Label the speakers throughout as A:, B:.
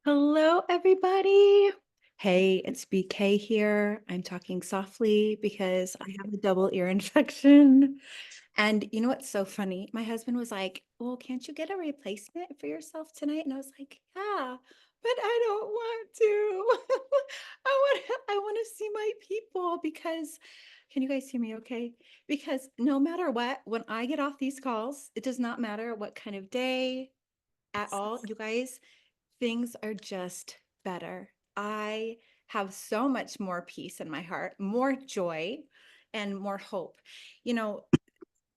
A: Hello, everybody. Hey, it's BK here. I'm talking softly because I have a double ear infection. And you know what's so funny? My husband was like, "Well, can't you get a replacement for yourself tonight?" And I was like, "Yeah, but I don't want to. I want to see my people because can you guys hear me okay? Because no matter what, when I get off these calls, it does not matter what kind of day at all, you guys, things are just better. I have so much more peace in my heart, more joy, and more hope. You know,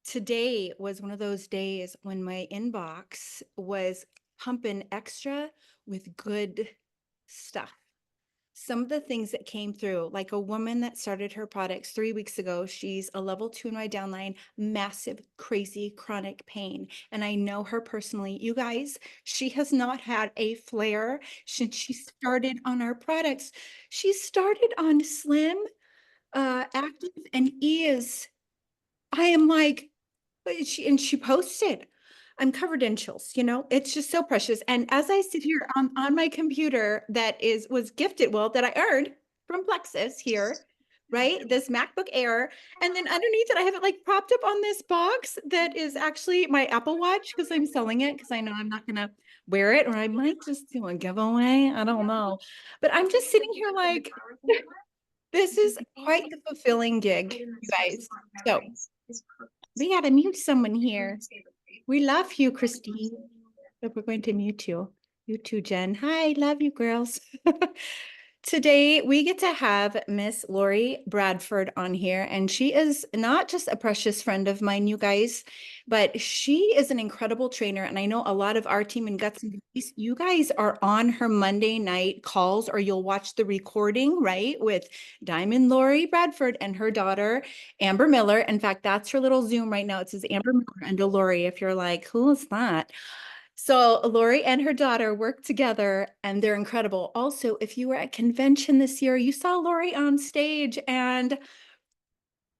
A: today was one of those days when my inbox was pumping extra with good stuff. Some of the things that came through, like a woman that started her products 3 weeks ago, she's a level 2 in my downline, massive, crazy chronic pain. And I know her personally. You guys, she has not had a flare since she started on our products. She started on Slim, Active, and is. I am like, she posted, I'm covered in chills, it's just so precious. And as I sit here on my computer was gifted, well, that I earned from Plexus here, right? This MacBook Air. And then underneath it, I have it like propped up on this box that is actually my Apple Watch because I'm selling it because I know I'm not gonna wear it, or I might just do a giveaway. I don't know. But I'm just sitting here like, this is quite the fulfilling gig, you guys. So we gotta mute someone here. We love you, Christine. But we're going to mute you. You too, Jen. Hi, love you, girls. Today, we get to have Miss Lori Bradford on here, and she is not just a precious friend of mine, you guys, but she is an incredible trainer. And I know a lot of our team in Guts and Goodies, you guys are on her Monday night calls, or you'll watch the recording, right, with Diamond Lori Bradford and her daughter, Amber Miller. In fact, that's her little Zoom right now. It says Amber Miller and Lori, if you're like, who is that? So Lori and her daughter work together and they're incredible. Also, if you were at convention this year, you saw Lori on stage, and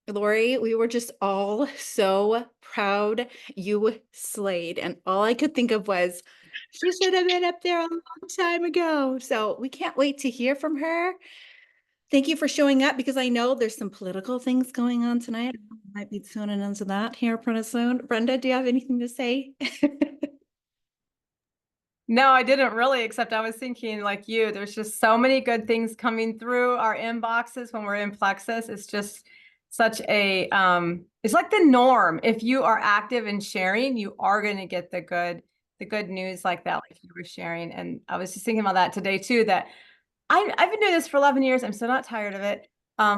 A: Lori, we were just all so proud. You slayed. And all I could think of was, she should have been up there a long time ago. So we can't wait to hear from her. Thank you for showing up because I know there's some political things going on tonight. I might be tuning into that here pretty soon. Brenda, do you have anything to say?
B: No, I didn't really, except I was thinking like you, there's just so many good things coming through our inboxes when we're in Plexus. It's just such it's like the norm. If you are active and sharing, you are going to get the good news like that, like you were sharing. And I was just thinking about that today too, that I've been doing this for 11 years. I'm still not tired of it.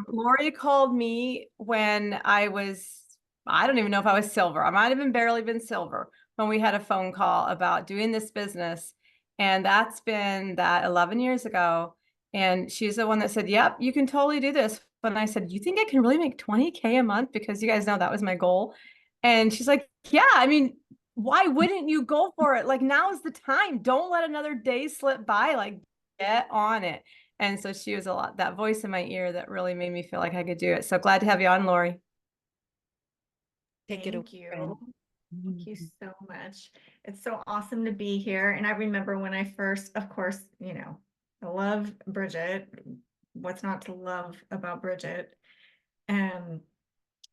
B: Lori called me when I don't even know if I was silver. I might have been barely been silver when we had a phone call about doing this business. And that's been that 11 years ago. And she's the one that said, yep, you can totally do this. But I said, you think I can really make 20K a month? Because you guys know that was my goal. And she's like, yeah, I mean, why wouldn't you go for it? Like, now's the time. Don't let another day slip by. Like, get on it. And so she was that voice in my ear that really made me feel like I could do it. So glad to have you on, Lori.
A: Take it away,
C: Thank you.
A: friend.
C: Thank you so much. It's so awesome to be here. And I remember when I first, of course, I love Bridget. What's not to love about Bridget? And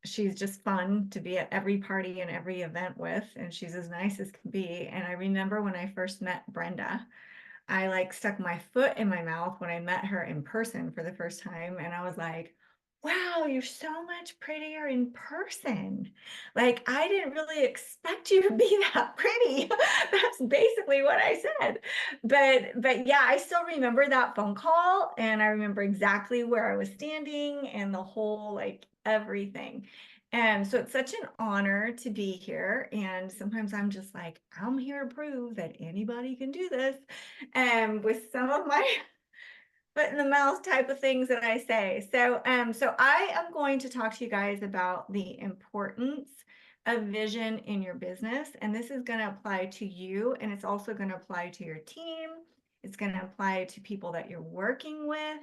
C: she's just fun to be at every party and every event with, and she's as nice as can be. And I remember when I first met Brenda, I like stuck my foot in my mouth when I met her in person for the first time. And I was like, wow, you're so much prettier in person. Like, I didn't really expect you to be that pretty. That's basically what I said. But yeah, I still remember that phone call, and I remember exactly where I was standing and the whole like everything. And so it's such an honor to be here. And sometimes I'm just like, I'm here to prove that anybody can do this. And with some of my foot in the mouth type of things that I say. So I am going to talk to you guys about the importance of vision in your business. And this is going to apply to you, and it's also going to apply to your team. It's going to apply to people that you're working with.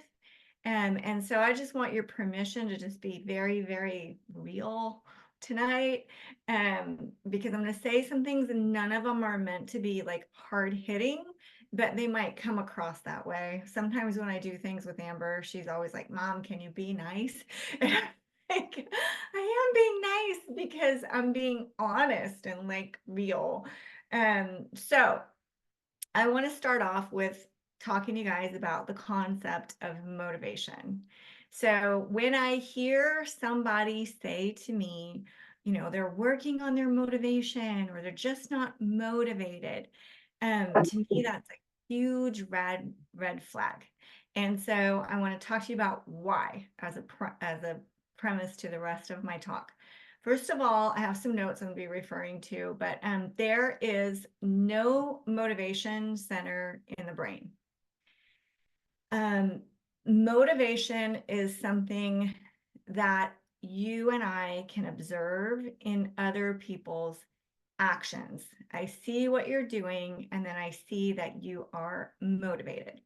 C: And so I just want your permission to just be very, very real tonight, because I'm going to say some things and none of them are meant to be like hard hitting. but they might come across that way. Sometimes when I do things with Amber, she's always like, Mom, can you be nice? And I'm like, I am being nice because I'm being honest and like real. So I want to start off with talking to you guys about the concept of motivation. So when I hear somebody say to me, you know, they're working on their motivation or they're just not motivated, to me, that's a huge red flag. And so I want to talk to you about why as a premise to the rest of my talk. First of all, I have some notes I'm going to be referring to, but there is no motivation center in the brain. Motivation is something that you and I can observe in other people's actions. I see what you're doing, and then I see that you are motivated.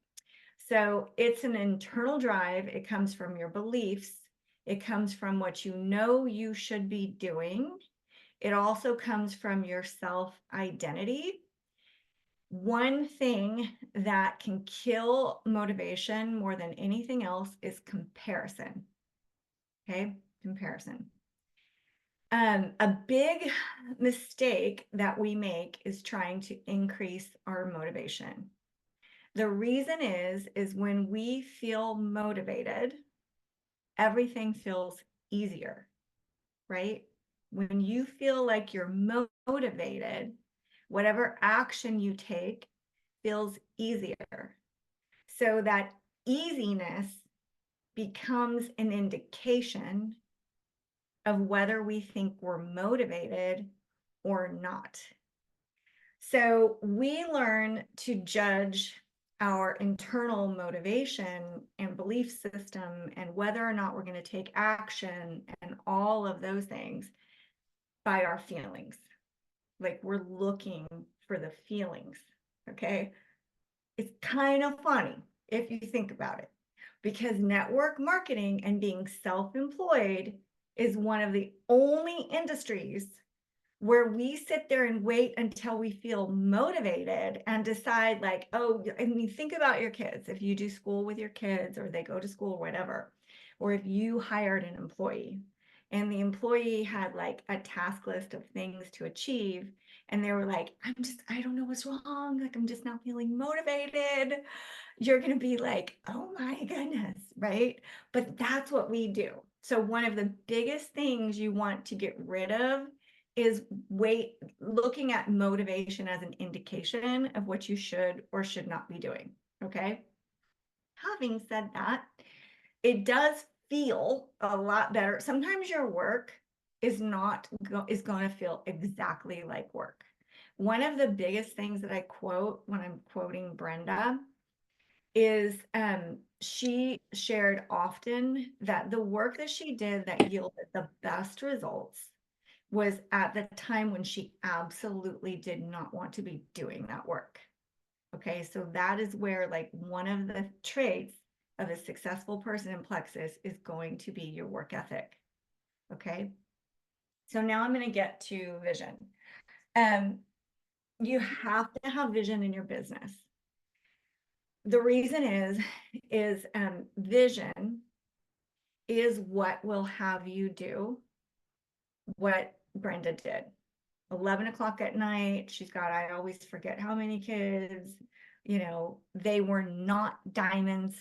C: So it's an internal drive. It comes from your beliefs. It comes from what you know you should be doing. It also comes from your self-identity. One thing that can kill motivation more than anything else is comparison. Okay, comparison. A big mistake that we make is trying to increase our motivation. The reason is when we feel motivated, everything feels easier, right? When you feel like you're motivated, whatever action you take feels easier. So that easiness becomes an indication of whether we think we're motivated or not. So we learn to judge our internal motivation and belief system and whether or not we're going to take action and all of those things by our feelings. Like we're looking for the feelings. Okay. It's kind of funny if you think about it, because network marketing and being self-employed is one of the only industries where we sit there and wait until we feel motivated and decide like, oh, I mean, think about your kids. If you do school with your kids or they go to school or whatever, or if you hired an employee and the employee had like a task list of things to achieve and they were like, I don't know what's wrong. Like, I'm just not feeling motivated. You're going to be like, oh my goodness, right? But that's what we do. So one of the biggest things you want to get rid of is looking at motivation as an indication of what you should or should not be doing. Okay. Having said that, it does feel a lot better. Sometimes your work is going to feel exactly like work. One of the biggest things that I quote when I'm quoting Brenda is she shared often that the work that she did that yielded the best results was at the time when she absolutely did not want to be doing that work. Okay, so that is where like one of the traits of a successful person in Plexus is going to be your work ethic. Okay, so now I'm going to get to vision. You have to have vision in your business. The reason is vision is what will have you do what Brenda did. 11 o'clock at night, she's got, I always forget how many kids, you know, they were not diamonds.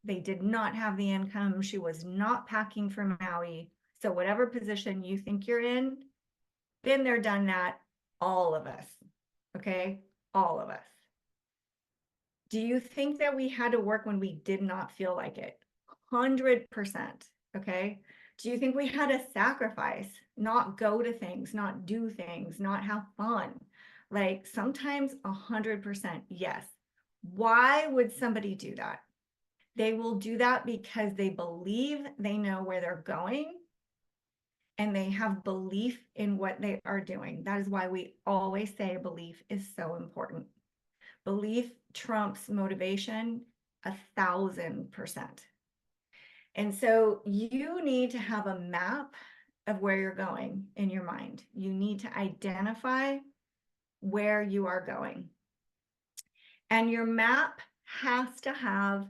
C: They did not have the income. She was not packing for Maui. So whatever position you think you're in, been there, done that, all of us, okay? All of us. Do you think that we had to work when we did not feel like it? 100%, okay? Do you think we had to sacrifice, not go to things, not do things, not have fun? Like sometimes 100%, yes. Why would somebody do that? They will do that because they believe they know where they're going and they have belief in what they are doing. That is why we always say belief is so important. Belief trumps motivation 1,000%. And so you need to have a map of where you're going in your mind. You need to identify where you are going. And your map has to have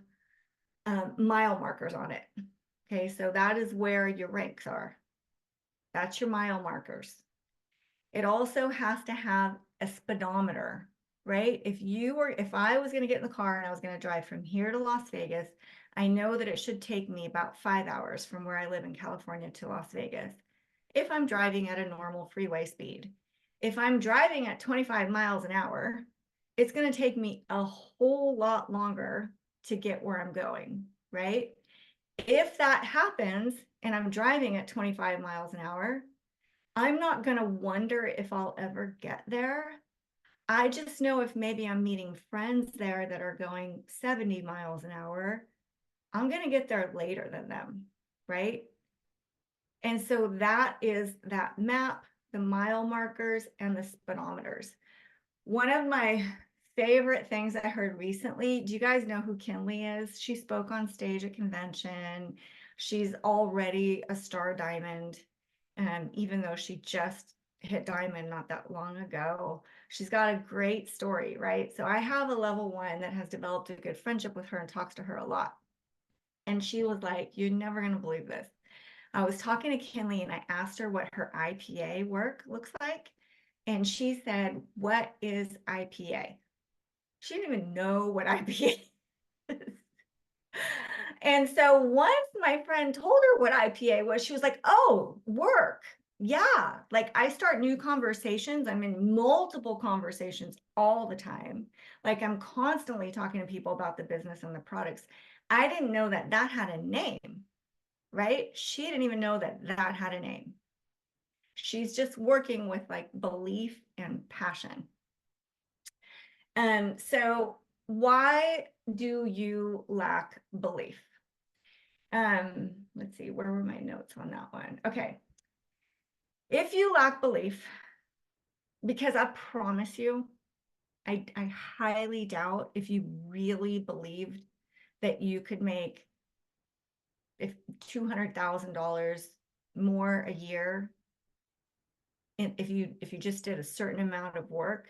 C: mile markers on it. Okay, so that is where your ranks are. That's your mile markers. It also has to have a speedometer, right? If I was going to get in the car and I was going to drive from here to Las Vegas, I know that it should take me about 5 hours from where I live in California to Las Vegas if I'm driving at a normal freeway speed. If I'm driving at 25 miles an hour, it's going to take me a whole lot longer to get where I'm going, right? If that happens and I'm driving at 25 miles an hour, I'm not going to wonder if I'll ever get there. I just know if maybe I'm meeting friends there that are going 70 miles an hour, I'm going to get there later than them, right? And so that is that map, the mile markers, and the speedometers. One of my favorite things I heard recently, do you guys know who Kinley is? She spoke on stage at convention. She's already a star diamond. Even though she just hit diamond not that long ago, she's got a great story, right? So I have a level 1 that has developed a good friendship with her and talks to her a lot. And she was like, you're never going to believe this. I was talking to Kinley and I asked her what her IPA work looks like. And she said, what is IPA? She didn't even know what IPA is. And so once my friend told her what IPA was, she was like, oh, work. Yeah. Like I start new conversations. I'm in multiple conversations all the time. Like I'm constantly talking to people about the business and the products. I didn't know that that had a name, right? She didn't even know that that had a name. She's just working with like belief and passion. So why do you lack belief? Let's see, where were my notes on that one? Okay. If you lack belief, because I promise you, I highly doubt if you really believed that you could make if $200,000 more a year, and if you just did a certain amount of work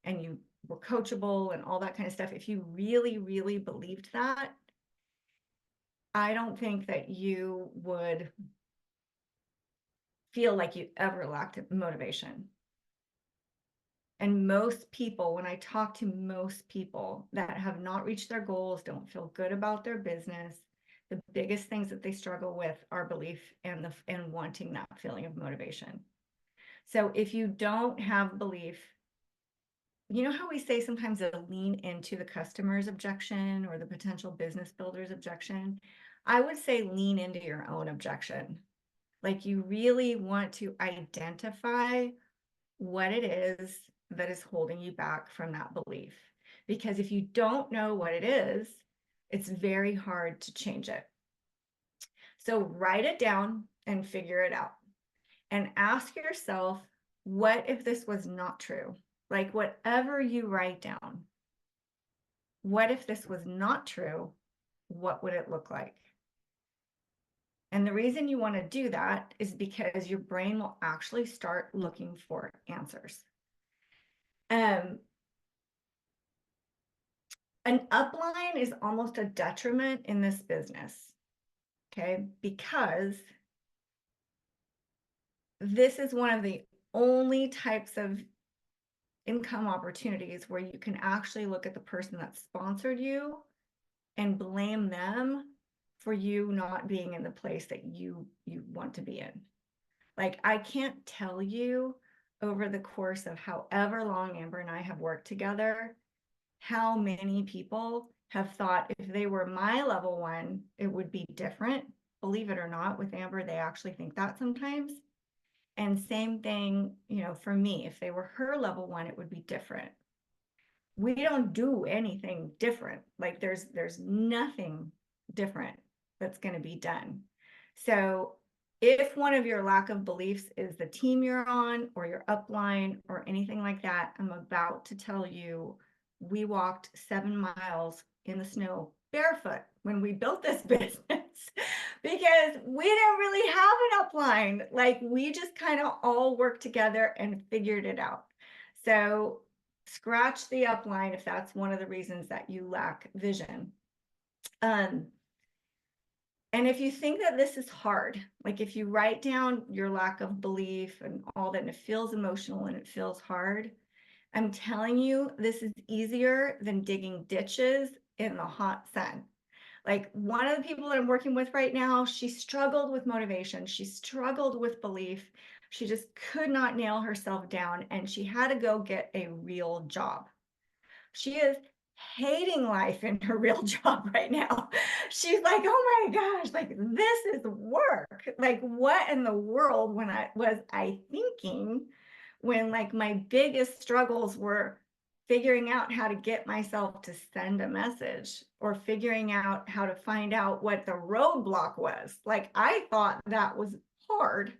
C: and you were coachable and all that kind of stuff, if you really, really believed that, I don't think that you would feel like you ever lacked motivation. And most people, when I talk to most people that have not reached their goals, don't feel good about their business, the biggest things that they struggle with are belief and wanting that feeling of motivation. So if you don't have belief, you know how we say sometimes to lean into the customer's objection or the potential business builder's objection? I would say lean into your own objection. Like you really want to identify what it is that is holding you back from that belief. Because if you don't know what it is, it's very hard to change it. So write it down and figure it out. And ask yourself, what if this was not true? Like whatever you write down, what if this was not true? What would it look like? And the reason you want to do that is because your brain will actually start looking for answers. An upline is almost a detriment in this business, okay? Because this is one of the only types of income opportunities where you can actually look at the person that sponsored you and blame them for you not being in the place that you want to be in. Like I can't tell you over the course of however long Amber and I have worked together, how many people have thought if they were my level 1, it would be different. Believe it or not, with Amber, they actually think that sometimes. And same thing, you know, for me, if they were her level 1, it would be different. We don't do anything different. Like there's nothing different that's going to be done. So if one of your lack of beliefs is the team you're on or your upline or anything like that, I'm about to tell you, we walked 7 miles in the snow barefoot when we built this business because we didn't really have an upline. Like we just kind of all worked together and figured it out. So Scratch the upline if that's one of the reasons that you lack vision. And if you think that this is hard, like if you write down your lack of belief and all that, and it feels emotional and it feels hard, I'm telling you, this is easier than digging ditches in the hot sun. Like one of the people that I'm working with right now, she struggled with motivation. She struggled with belief. She just could not nail herself down, and she had to go get a real job. She is hating life in her real job right now. She's like, oh my gosh, like this is work. Like, what in the world when I thinking when like my biggest struggles were figuring out how to get myself to send a message or figuring out how to find out what the roadblock was. Like I thought that was hard.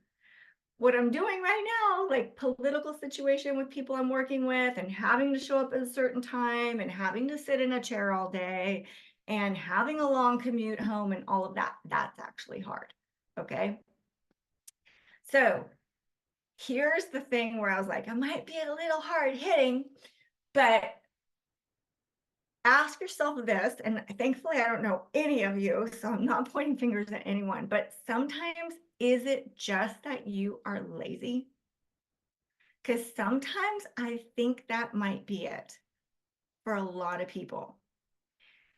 C: What I'm doing right now, like political situation with people I'm working with and having to show up at a certain time and having to sit in a chair all day and having a long commute home and all of that, that's actually hard. Okay. So here's the thing where I was like, I might be a little hard hitting, but ask yourself this, and thankfully I don't know any of you, so I'm not pointing fingers at anyone, but sometimes is it just that you are lazy? Because sometimes I think that might be it for a lot of people.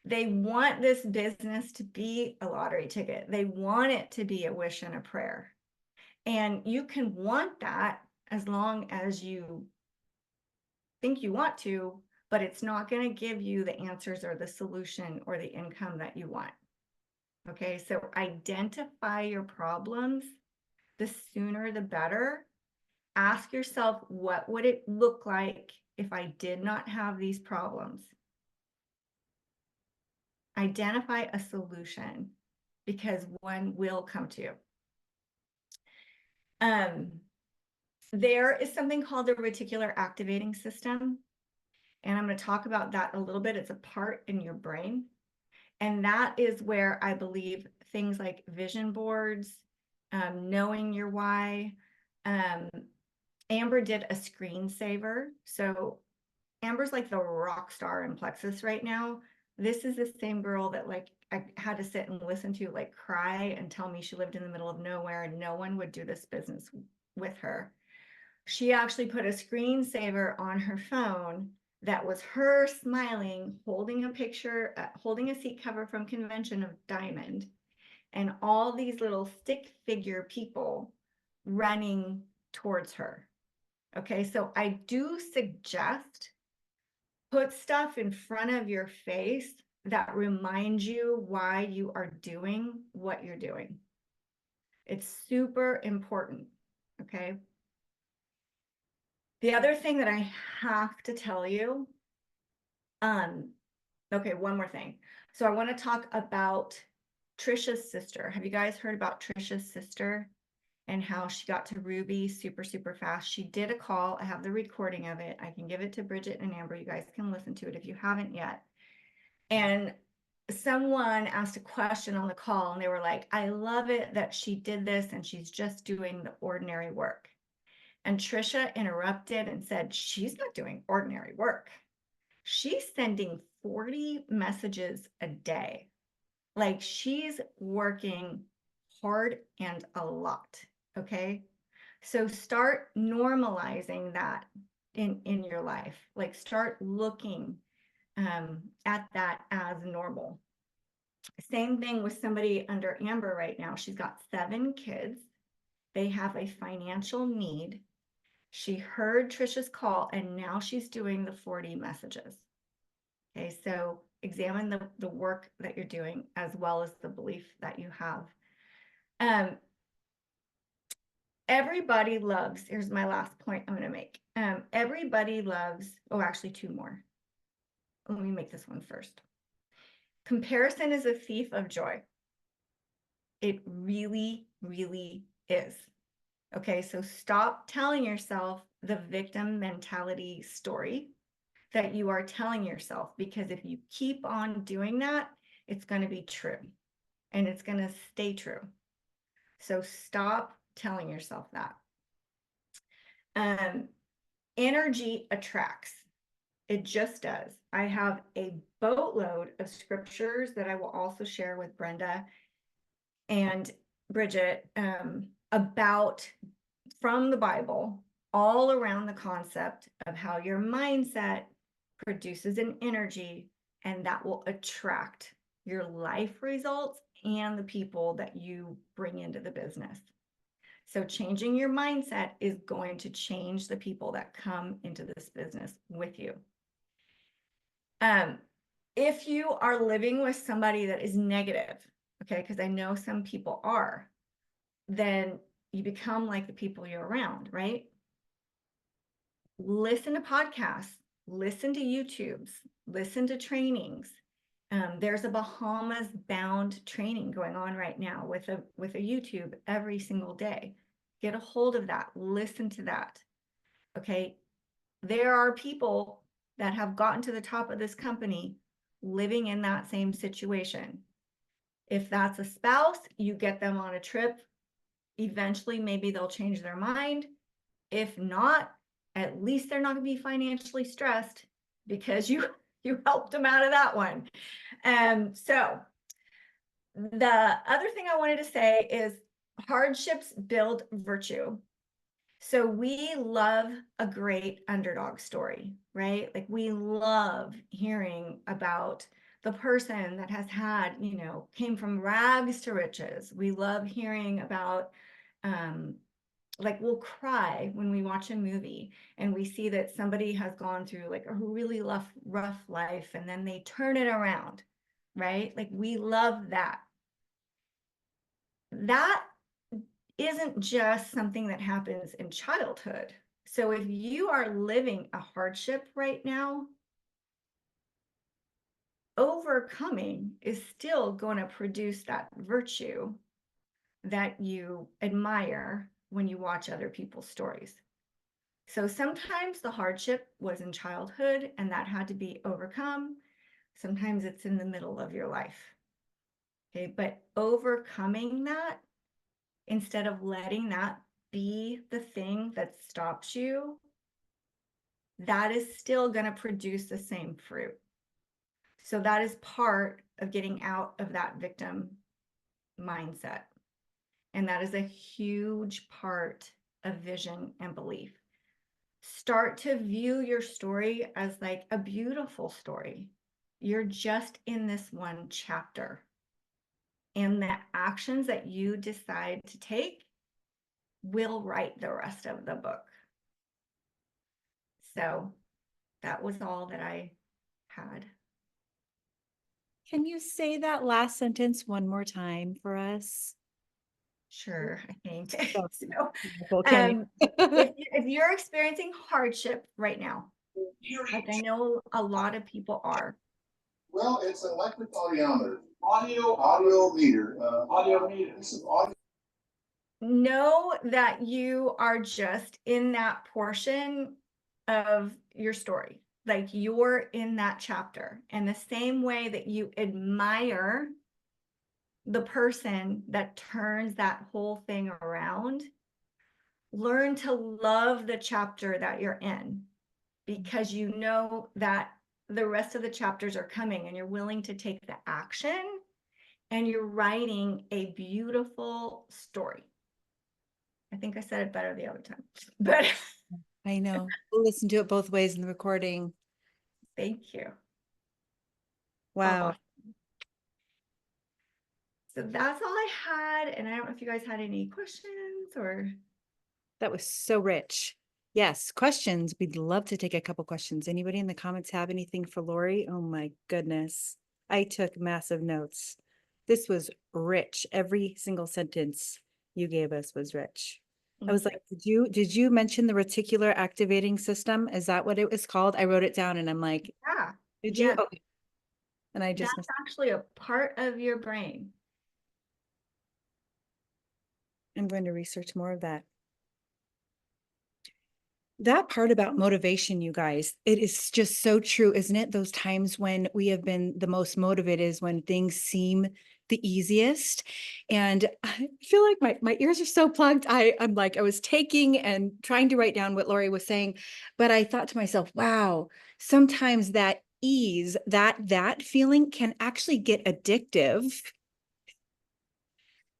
C: They want this business to be a lottery ticket. They want it to be a wish and a prayer. And you can want that as long as you think you want to, but it's not going to give you the answers or the solution or the income that you want. Okay, so identify your problems. The sooner the better. Ask yourself, what would it look like if I did not have these problems? Identify a solution because one will come to you. There is something called the reticular activating system, and I'm going to talk about that a little bit. It's a part in your brain, and that is where I believe things like vision boards, knowing your why. Amber did a screensaver. So Amber's like the rock star in Plexus right now. This is the same girl that like I had to sit and listen to like cry and tell me she lived in the middle of nowhere and no one would do this business with her. She actually put a screensaver on her phone that was her smiling, holding a picture, holding a seat cover from Convention of Diamond, and all these little stick figure people running towards her. Okay, so I do suggest put stuff in front of your face that reminds you why you are doing what you're doing. It's super important. Okay. The other thing that I have to tell you, okay, one more thing. So I want to talk about Trisha's sister. Have you guys heard about Trisha's sister and how she got to Ruby super, super fast? She did a call. I have the recording of it. I can give it to Bridget and Amber. You guys can listen to it if you haven't yet. And someone asked a question on the call and they were like, I love it that she did this and she's just doing the ordinary work. And Trisha interrupted and said, she's not doing ordinary work. She's sending 40 messages a day. Like she's working hard and a lot. Okay. So start normalizing that in your life. Like start looking at that as normal. Same thing with somebody under Amber right now. She's got 7 kids. They have a financial need. She heard Trisha's call and now she's doing the 40 messages. Okay, so examine the work that you're doing as well as the belief that you have. Everybody loves, here's my last point I'm going to make. Everybody loves, oh, actually 2 more. Let me make this one first. Comparison is a thief of joy. It really, really is. Okay, so stop telling yourself the victim mentality story that you are telling yourself, because if you keep on doing that, it's going to be true and it's going to stay true. So stop telling yourself that. Energy attracts. It just does. I have a boatload of scriptures that I will also share with Brenda and Bridget about from the Bible all around the concept of how your mindset produces an energy and that will attract your life results and the people that you bring into the business. So changing your mindset is going to change the people that come into this business with you. If you are living with somebody that is negative, okay, because I know some people are, then you become like the people you're around, right? Listen to podcasts, listen to YouTubes, listen to trainings. There's a Bahamas bound training going on right now with a YouTube every single day. Get a hold of that, listen to that. Okay. There are people that have gotten to the top of this company living in that same situation. If that's a spouse, you get them on a trip. Eventually, maybe they'll change their mind. If not, at least they're not going to be financially stressed because you helped them out of that one. So the other thing I wanted to say is hardships build virtue. So we love a great underdog story, right? Like we love hearing about the person that has had, came from rags to riches. We love hearing about, like we'll cry when we watch a movie and we see that somebody has gone through like a really rough life and then they turn it around, right? Like we love that. That isn't just something that happens in childhood. So if you are living a hardship right now, overcoming is still going to produce that virtue that you admire when you watch other people's stories. So sometimes the hardship was in childhood and that had to be overcome. Sometimes it's in the middle of your life. Okay, but overcoming that instead of letting that be the thing that stops you, that is still going to produce the same fruit. So that is part of getting out of that victim mindset. And that is a huge part of vision and belief. Start to view your story as like a beautiful story. You're just in this one chapter. And the actions that you decide to take will write the rest of the book. So that was all that I had.
A: Can you say that last sentence one more time for us?
C: Sure, I think.
A: So,
C: So,
A: well, can you?
C: if you're experiencing hardship right now, like I know a lot of people are,
D: Well, it's an electric audiometer. Audio meter. Audio meter. This is audio.
C: know that you are just in that portion of your story. Like you're in that chapter. And the same way that you admire the person that turns that whole thing around, learn to love the chapter that you're in because you know that the rest of the chapters are coming and you're willing to take the action and you're writing a beautiful story. I think I said it better the other time, but
A: I know. We'll listen to it both ways in the recording.
C: thank you.
A: Wow.
C: Awesome. So that's all I had. And I don't know if you guys had any questions or.
A: That was so rich. Yes, questions. We'd love to take a couple questions. Anybody in the comments have anything for Lori? Oh my goodness. I took massive notes. This was rich. Every single sentence you gave us was rich. I was like, did you mention the reticular activating system? Is that what it was called? I wrote it down and I'm like,
C: Yeah.
A: did
C: Yeah.
A: you? Okay. And I just
C: That's actually a part of your brain.
A: I'm going to research more of that. that part about motivation, you guys, it is just so true, isn't it? Those times when we have been the most motivated is when things seem the easiest. And I feel like my ears are so plugged. I'm like, I was taking and trying to write down what Lori was saying, but I thought to myself, wow, sometimes that ease, that feeling can actually get addictive.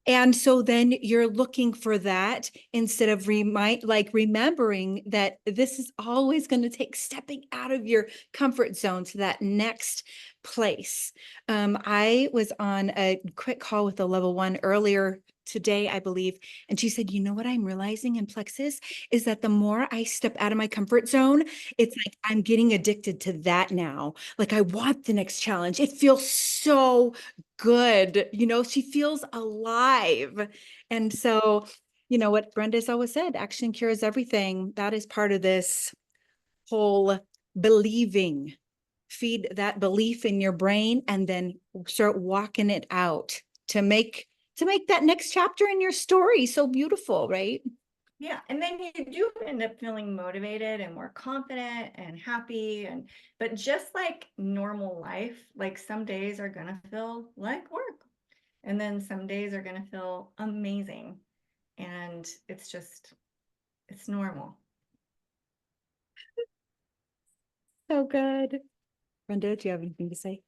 A: And so then you're looking for that instead of remembering that this is always going to take stepping out of your comfort zone to that next place. I was on a quick call with a level 1 earlier today, I believe, and she said, you know what I'm realizing in Plexus is that the more I step out of my comfort zone, it's like I'm getting addicted to that now. Like I want the next challenge. It feels so good. She feels alive. And so, what Brenda's always said, action cures everything. That is part of this whole believing. Feed that belief in your brain and then start walking it out to make that next chapter in your story so beautiful, right?
C: Yeah, and then you do end up feeling motivated and more confident and happy, but just like normal life, like some days are gonna feel like work, and then some days are gonna feel amazing, and it's normal.
A: So good. Brenda, do you have anything to say?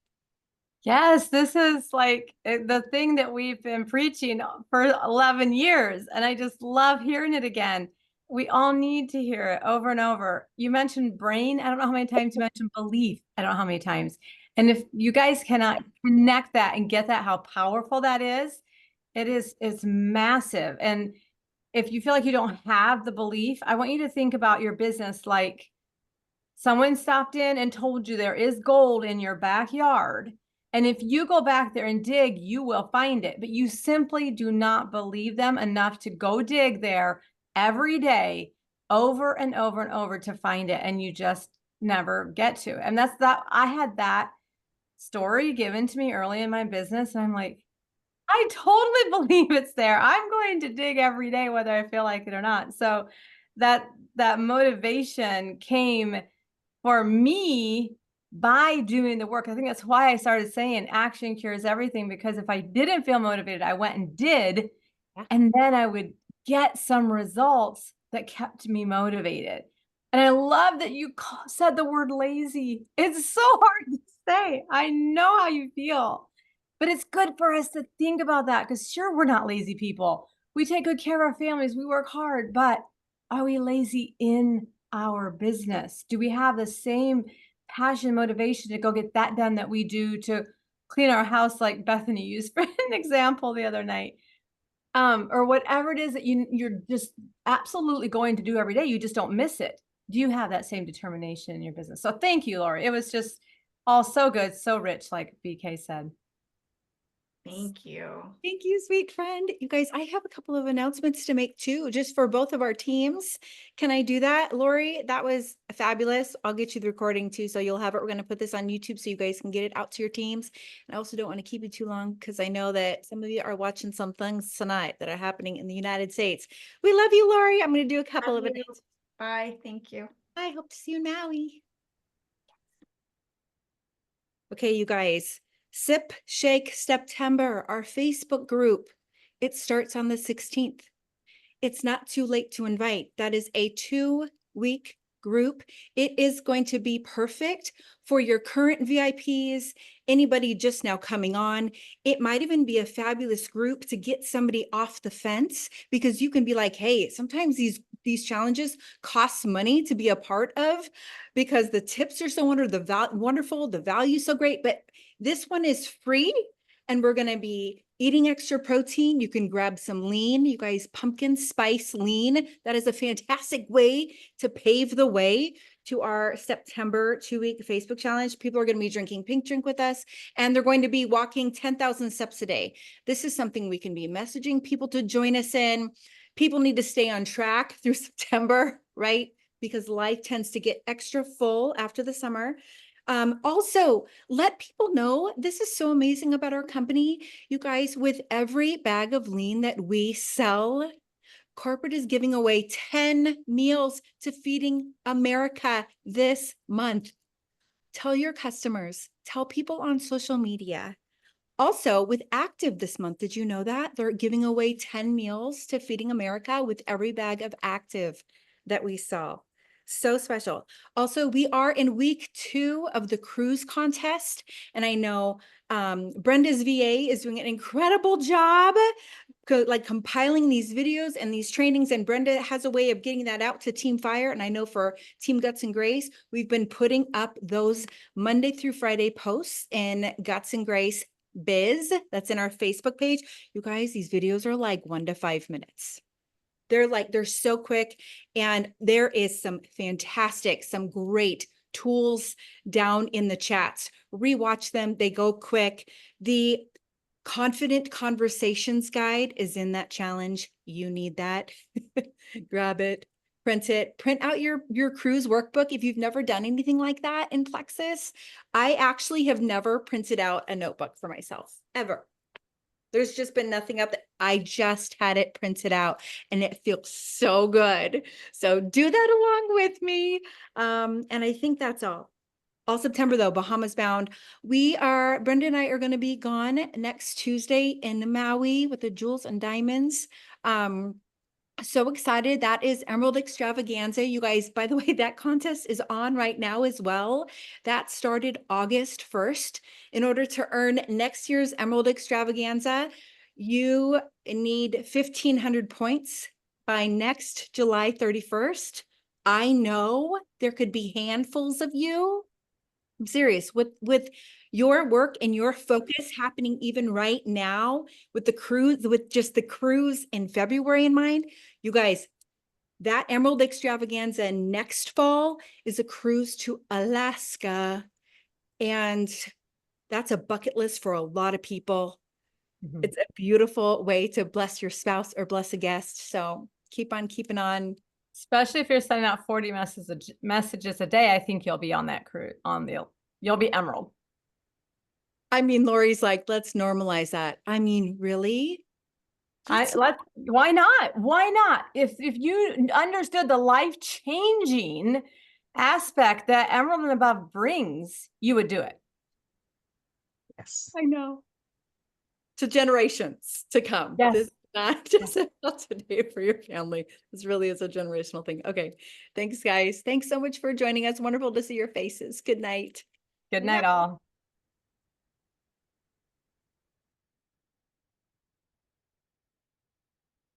B: Yes, this is like the thing that we've been preaching for 11 years, and I just love hearing it again. We all need to hear it over and over. You mentioned brain. I don't know how many times you mentioned belief. I don't know how many times. And if you guys cannot connect that and get that, how powerful that is, it's massive. And if you feel like you don't have the belief, I want you to think about your business like someone stopped in and told you there is gold in your backyard. And if you go back there and dig, you will find it. But you simply do not believe them enough to go dig there every day over and over and over to find it. And you just never get to. And that's that. I had that story given to me early in my business. And I'm like, I totally believe it's there. I'm going to dig every day, whether I feel like it or not. So that motivation came for me by doing the work. I think that's why I started saying action cures everything, because if I didn't feel motivated, I went and did, and then I would get some results that kept me motivated. And I love that you said the word lazy. It's so hard to say. I know how you feel, but it's good for us to think about that, because sure, we're not lazy people. We take good care of our families. We work hard, but are we lazy in our business? Do we have the same passion, motivation to go get that done that we do to clean our house, like Bethany used for an example the other night? Or whatever it is that you're just absolutely going to do every day, you just don't miss it. Do you have that same determination in your business? So thank you, Lori. It was just all so good, so rich, like BK said.
C: Thank you.
A: Thank you, sweet friend. You guys, I have a couple of announcements to make too, just for both of our teams. Can I do that, Lori? That was fabulous. I'll get you the recording too, so you'll have it. We're going to put this on YouTube so you guys can get it out to your teams. And I also don't want to keep you too long because I know that some of you are watching some things tonight that are happening in the United States. We love you, Lori. I'm going to do a couple of announcements.
C: Bye. Thank you.
A: I hope to see you in Maui. Okay, you guys. Sip Shake September, our Facebook group. It starts on the 16th. It's not too late to invite. That is a 2-week group. It is going to be perfect for your current VIPs, anybody just now coming on. It might even be a fabulous group to get somebody off the fence, because you can be like, hey, sometimes these challenges cost money to be a part of because the tips are so wonderful, the value so great, but this one is free. And we're going to be eating extra protein. You can grab some lean, you guys, pumpkin spice lean. That is a fantastic way to pave the way to our September 2-week Facebook challenge. People are going to be drinking pink drink with us, and they're going to be walking 10,000 steps a day. This is something we can be messaging people to join us in. People need to stay on track through September, right? Because life tends to get extra full after the summer. Also, let people know, this is so amazing about our company. You guys, with every bag of lean that we sell, Corporate is giving away 10 meals to Feeding America this month. Tell your customers, tell people on social media. Also, with Active this month, did you know that? They're giving away 10 meals to Feeding America with every bag of Active that we sell. So special. Also, we are in week 2 of the cruise contest. And I know Brenda's VA is doing an incredible job like compiling these videos and these trainings. And Brenda has a way of getting that out to Team Fire. And I know for Team Guts and Grace, we've been putting up those Monday through Friday posts in Guts and Grace Biz. That's in our Facebook page. You guys, these videos are like 1 to 5 minutes. They're so quick. And there is some great tools down in the chats. Rewatch them. They go quick. The Confident Conversations Guide is in that challenge. You need that. Grab it, print out your cruise workbook. If you've never done anything like that in Plexus, I actually have never printed out a notebook for myself, ever. There's just been nothing up. I just had it printed out and it feels so good. So do that along with me. And I think that's all September though, Bahamas bound. Brenda and I are going to be gone next Tuesday in Maui with the Jewels and Diamonds. So excited. That is Emerald Extravaganza. You guys, by the way, that contest is on right now as well. That started August 1st. In order to earn next year's Emerald Extravaganza, you need 1,500 points by next July 31st. I know there could be handfuls of you. I'm serious. With your work and your focus happening even right now with the cruise, with just the cruise in February in mind, you guys, that Emerald Extravaganza next fall is a cruise to Alaska. And that's a bucket list for a lot of people.
B: Mhm.
A: It's a beautiful way to bless your spouse or bless a guest. So keep on keeping on.
B: Especially if you're sending out 40 messages a day, I think you'll be on that cruise you'll be Emerald.
A: I mean, Lori's like, let's normalize that. I mean, really?
B: Why not? Why not? If you understood the life-changing aspect that Emerald and Above brings, you would do it.
C: Yes.
A: I know. To generations to come.
B: Yes.
A: This is not just about today for your family. This really is a generational thing. Okay. Thanks, guys. Thanks so much for joining us. Wonderful to see your faces. Good night.
B: Good night, all.